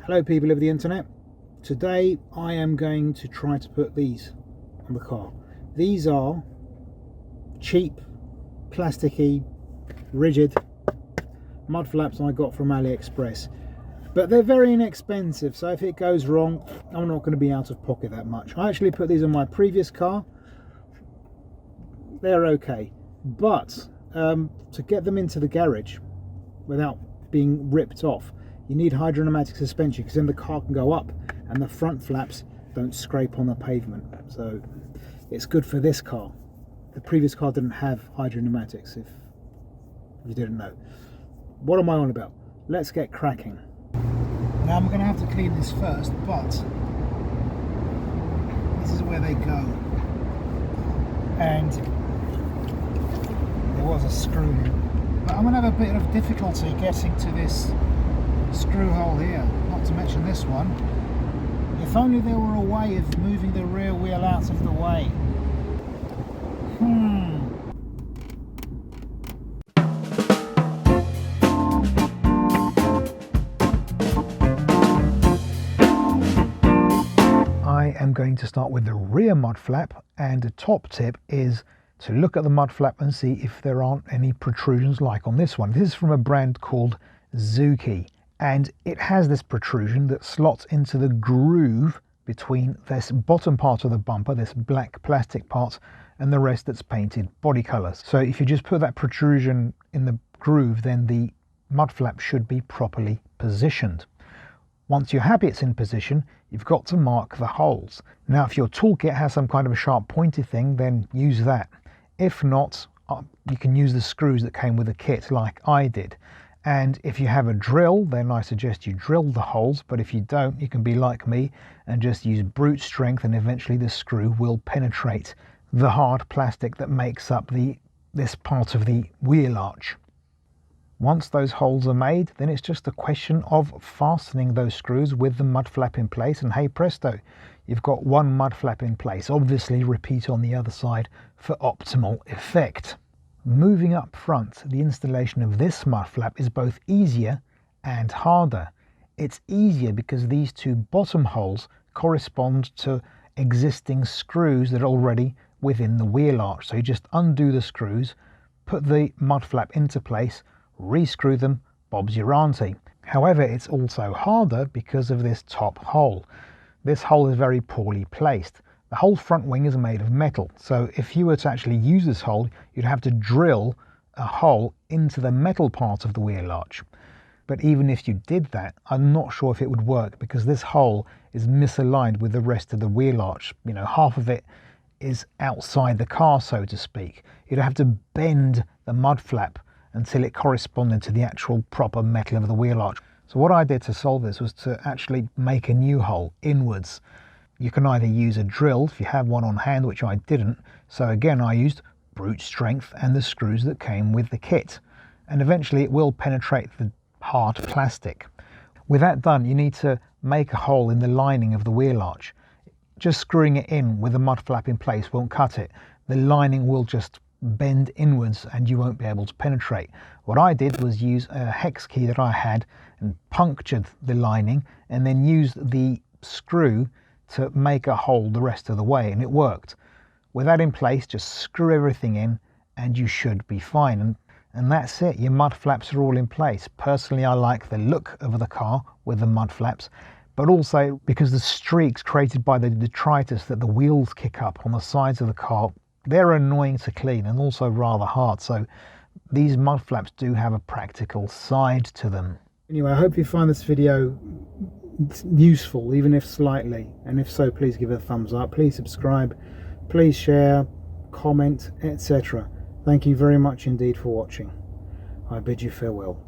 Hello people of the internet. Today I am going to try to put these on the car. These are cheap, plasticky, rigid mud flaps I got from AliExpress. But they're very inexpensive, so if it goes wrong, I'm not going to be out of pocket that much. I actually put these on my previous car. They're okay. But to get them into the garage without being ripped off, you need hydropneumatic suspension, because then the car can go up and the front flaps don't scrape on the pavement. So it's good for this car. The previous car didn't have hydropneumatics, if you didn't know. What am I on about? Let's get cracking. Now I'm going to have to clean this first, but this is where they go. And there was a screw here. But I'm going to have a bit of difficulty getting to this screw hole here, not to mention this one. If only there were a way of moving the rear wheel out of the way. I am going to start with the rear mud flap, and the top tip is to look at the mud flap and see if there aren't any protrusions like on this one. This is from a brand called Zuki, and it has this protrusion that slots into the groove between this bottom part of the bumper, this black plastic part, and the rest that's painted body colours. So if you just put that protrusion in the groove, then the mud flap should be properly positioned. Once you're happy it's in position, you've got to mark the holes. Now if your toolkit has some kind of a sharp pointy thing, then use that. If not, you can use the screws that came with the kit like I did. And if you have a drill, then I suggest you drill the holes, but if you don't, you can be like me and just use brute strength, and eventually the screw will penetrate the hard plastic that makes up this part of the wheel arch. Once those holes are made, then it's just a question of fastening those screws with the mud flap in place, and hey presto, you've got one mud flap in place. Obviously repeat on the other side for optimal effect. Moving up front, the installation of this mud flap is both easier and harder. It's easier because these two bottom holes correspond to existing screws that are already within the wheel arch. So you just undo the screws, put the mud flap into place, rescrew them, bob's your auntie. However, it's also harder because of this top hole. This hole is very poorly placed. The whole front wing is made of metal, so if you were to actually use this hole, you'd have to drill a hole into the metal part of the wheel arch. But even if you did that, I'm not sure if it would work, because this hole is misaligned with the rest of the wheel arch. You know, half of it is outside the car, so to speak. You'd have to bend the mud flap until it corresponded to the actual proper metal of the wheel arch. So what I did to solve this was to actually make a new hole inwards. You can either use a drill if you have one on hand, which I didn't. So again, I used brute strength and the screws that came with the kit. And eventually it will penetrate the hard plastic. With that done, you need to make a hole in the lining of the wheel arch. Just screwing it in with the mud flap in place won't cut it. The lining will just bend inwards and you won't be able to penetrate. What I did was use a hex key that I had and punctured the lining, and then used the screw to make a hole the rest of the way, and it worked. With that in place, just screw everything in and you should be fine. And that's it, your mud flaps are all in place. Personally, I like the look of the car with the mud flaps, but also because the streaks created by the detritus that the wheels kick up on the sides of the car, they're annoying to clean and also rather hard. So these mud flaps do have a practical side to them. Anyway, I hope you find this video useful, even if slightly, and if so, please give it a thumbs up, please subscribe, please share, comment, etc. Thank you very much indeed for watching. I bid you farewell.